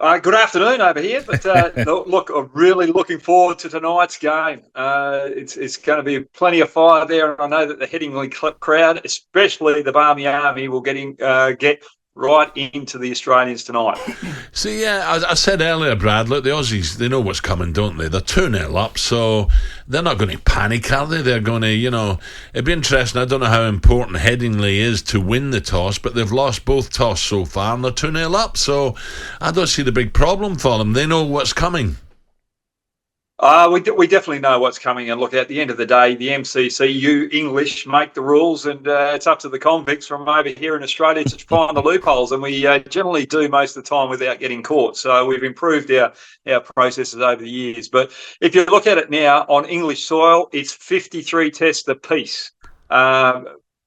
Good afternoon over here, but look, I'm really looking forward to tonight's game. It's going to be plenty of fire there, and I know that the Headingley crowd, especially the Barmy Army, will get right into the Australians tonight. See, yeah, I said earlier, Brad, look, the Aussies, they know what's coming, don't they? They're 2-0 up, so they're not going to panic, are they? They're going to, it'd be interesting. I don't know how important Headingley is to win the toss, but they've lost both toss so far, and they're 2-0 up, so I don't see the big problem for them. They know what's coming. We definitely know what's coming, and look, at the end of the day, the MCC, you English make the rules, and it's up to the convicts from over here in Australia to find the loopholes, and we generally do most of the time without getting caught. So we've improved our processes over the years. But if you look at it now on English soil, it's 53 tests apiece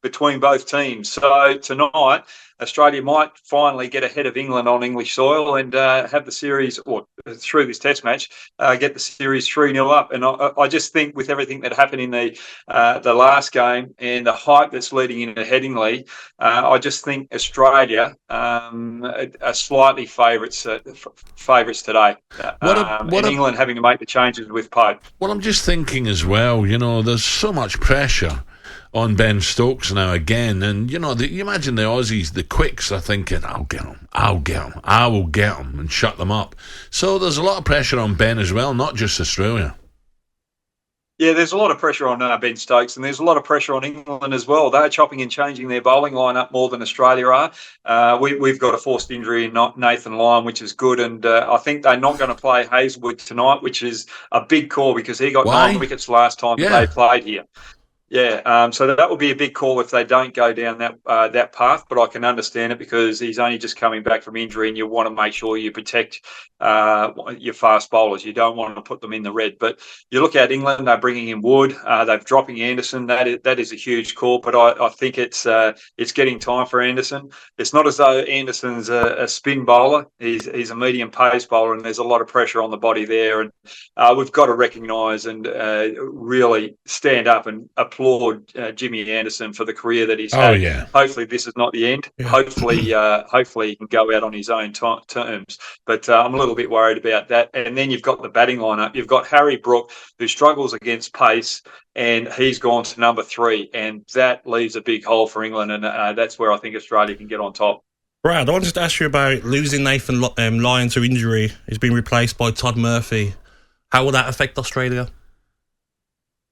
between both teams. So tonight, Australia might finally get ahead of England on English soil and have the series, or through this test match, get the series 3-0 up. And I just think with everything that happened in the last game and the hype that's leading into Headingley, I just think Australia are slightly favourites today. And England having to make the changes with Pope. Well, I'm just thinking as well, there's so much pressure on Ben Stokes now again, and you imagine the Aussies, the quicks are thinking, I will get them and shut them up. So there's a lot of pressure on Ben as well, not just Australia. Yeah, there's a lot of pressure on Ben Stokes, and there's a lot of pressure on England as well. They're chopping and changing their bowling lineup more than Australia are. We've got a forced injury in Nathan Lyon, which is good, and I think they're not going to play Hazelwood tonight, which is a big call because he got 9 wickets last time that they played here. Yeah, so that would be a big call if they don't go down that path. But I can understand it because he's only just coming back from injury, and you want to make sure you protect your fast bowlers. You don't want to put them in the red. But you look at England; they're bringing in Wood. They're dropping Anderson. That is a huge call. But I think it's getting time for Anderson. It's not as though Anderson's a spin bowler. He's a medium pace bowler, and there's a lot of pressure on the body there. And we've got to recognise and really stand up and applaud Jimmy Anderson for the career that he's had. Yeah. Hopefully this is not the end. Yeah. Hopefully he can go out on his own terms. But I'm a little bit worried about that. And then you've got the batting lineup. You've got Harry Brook, who struggles against pace, and he's gone to number 3. And that leaves a big hole for England. And that's where I think Australia can get on top. Brad, I wanted to ask you about losing Nathan Lyon to injury. He's been replaced by Todd Murphy. How will that affect Australia?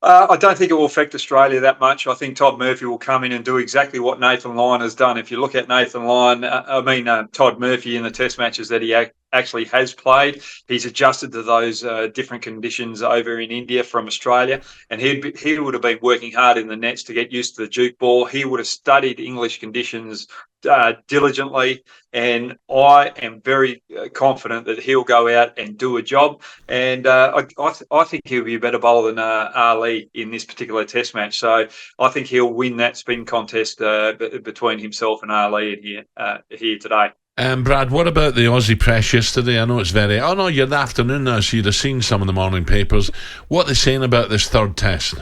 I don't think it will affect Australia that much. I think Todd Murphy will come in and do exactly what Nathan Lyon has done. If you look at Nathan Lyon, Todd Murphy in the test matches that he actually has played, he's adjusted to those different conditions over in India from Australia, and he would have been working hard in the nets to get used to the juke ball. He would have studied English conditions diligently, and I am very confident that he'll go out and do a job. And I think he'll be a better bowler than Ali in this particular test match. So I think he'll win that spin contest between himself and Ali here today. Brad, what about the Aussie press yesterday? I know it's you're the afternoon now, so you'd have seen some of the morning papers. What are they saying about this third test?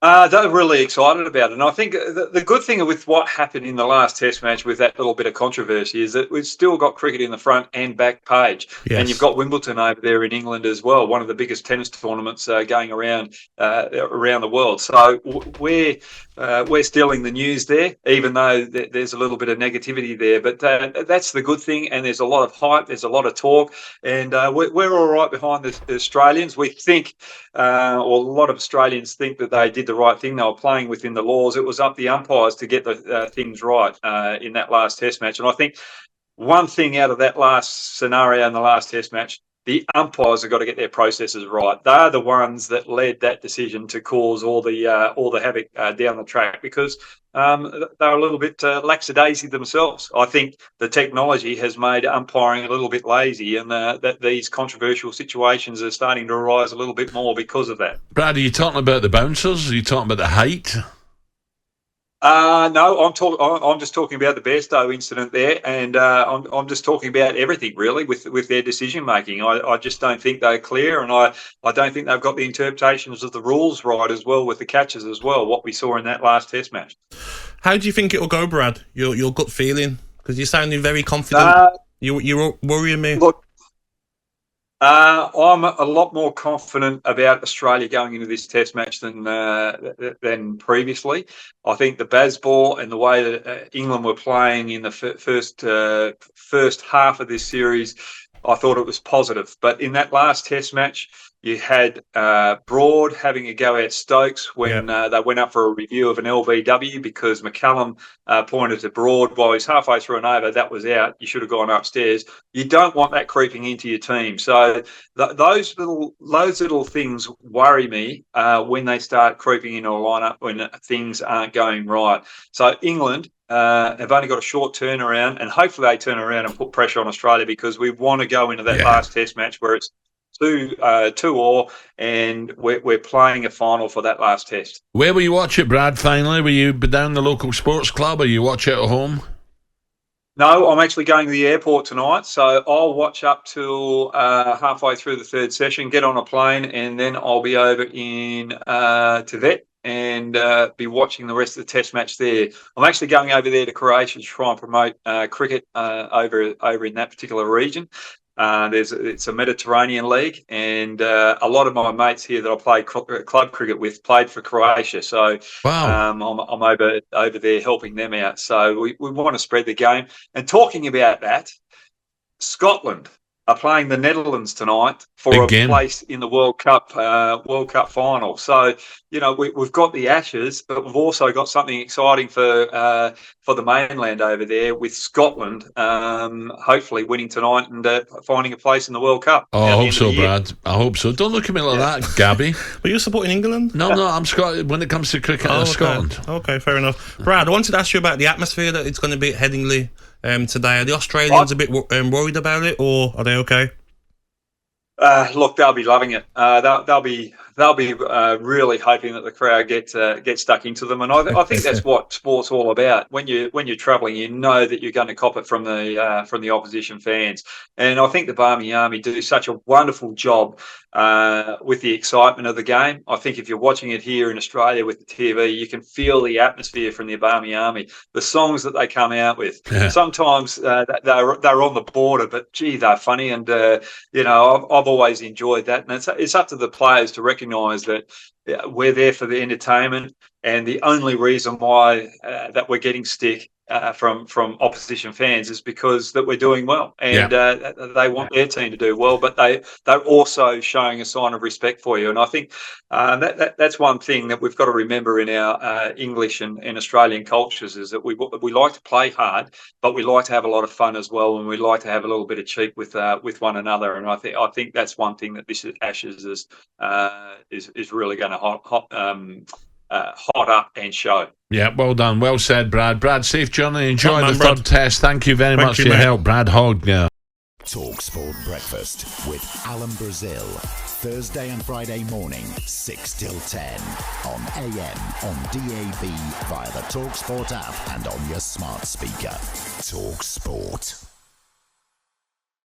They're really excited about it. And I think the good thing with what happened in the last test match with that little bit of controversy is that we've still got cricket in the front and back page. Yes. And you've got Wimbledon over there in England as well, one of the biggest tennis tournaments going around the world. So we're stealing the news there, even though there's a little bit of negativity there. But that's the good thing, and there's a lot of hype, there's a lot of talk, and we're all right behind the Australians. We think, or a lot of Australians think that they did the right thing. They were playing within the laws. It was up the umpires to get the things right in that last test match. And I think one thing out of that last scenario in the last test match, the umpires have got to get their processes right. They're the ones that led that decision to cause all the havoc down the track, because they're a little bit lackadaisy themselves. I think the technology has made umpiring a little bit lazy, and that these controversial situations are starting to arise a little bit more because of that. Brad, are you talking about the bouncers? Are you talking about the height? No, I'm just talking about the Bairstow incident there, and I'm just talking about everything really with their decision making. I just don't think they're clear, and I don't think they've got the interpretations of the rules right as well with the catches as well. What we saw in that last Test match. How do you think it'll go, Brad? Your gut feeling, because you're sounding very confident. You're worrying me. Look, I'm a lot more confident about Australia going into this Test match than previously. I think the Bazball and the way that England were playing in the first half of this series, I thought it was positive. But in that last Test match, you had Broad having a go at Stokes when they went up for a review of an LBW because McCallum pointed to Broad while he's halfway through an over. That was out. You should have gone upstairs. You don't want that creeping into your team. So those little things worry me when they start creeping into a lineup when things aren't going right. So England have only got a short turnaround, and hopefully they turn around and put pressure on Australia because we want to go into that last Test match where it's 2-2, and we're playing a final for that last Test. Where will you watch it, Brad, finally? Will you be down the local sports club or you watch it at home? No, I'm actually going to the airport tonight, so I'll watch up till halfway through the third session, get on a plane, and then I'll be over in Tibet and be watching the rest of the Test match there. I'm actually going over there to Croatia to try and promote cricket over in that particular region. It's a Mediterranean league, and a lot of my mates here that I played club cricket with played for Croatia. So I'm over there helping them out. So we want to spread the game. And talking about that, Scotland are playing the Netherlands tonight for a place in the World Cup final. So we've got the Ashes, but we've also got something exciting for the mainland over there with Scotland, hopefully winning tonight and finding a place in the World Cup. Oh, I hope so, Brad. I hope so. Don't look at me like that, Gabby. But you're supporting England? No, I'm Scotland. When it comes to cricket, I'm Scotland. Okay, fair enough. Brad, I wanted to ask you about the atmosphere that it's going to be at Headingley today. Are the Australians a bit worried about it, or are they okay? Look, they'll be loving it. They'll be really hoping that the crowd get stuck into them, and I think that's what sport's all about. When you're travelling, you know that you're going to cop it from the opposition fans, and I think the Barmy Army do such a wonderful job with the excitement of the game. I think if you're watching it here in Australia with the TV, you can feel the atmosphere from the Barmy Army. The songs that they come out with, sometimes they're on the border, but gee, they're funny, and I've always enjoyed that. And it's up to the players to recognise that we're there for the entertainment, and the only reason why that we're getting stick from opposition fans is because that we're doing well, and they want their team to do well, but they're also showing a sign of respect for you. And I think that's one thing that we've got to remember in our English and Australian cultures is that we like to play hard, but we like to have a lot of fun as well, and we like to have a little bit of cheek with one another. And I think that's one thing that this Ashes is really going to hot up and show. Yeah, well done. Well said, Brad. Brad, safe journey. Enjoy the third Test. Thank you very much for your help, Brad Hogg. talkSPORT Breakfast with Alan Brazil. Thursday and Friday morning, 6 till 10. On AM, on DAB, via the talkSPORT app and on your smart speaker. talkSPORT.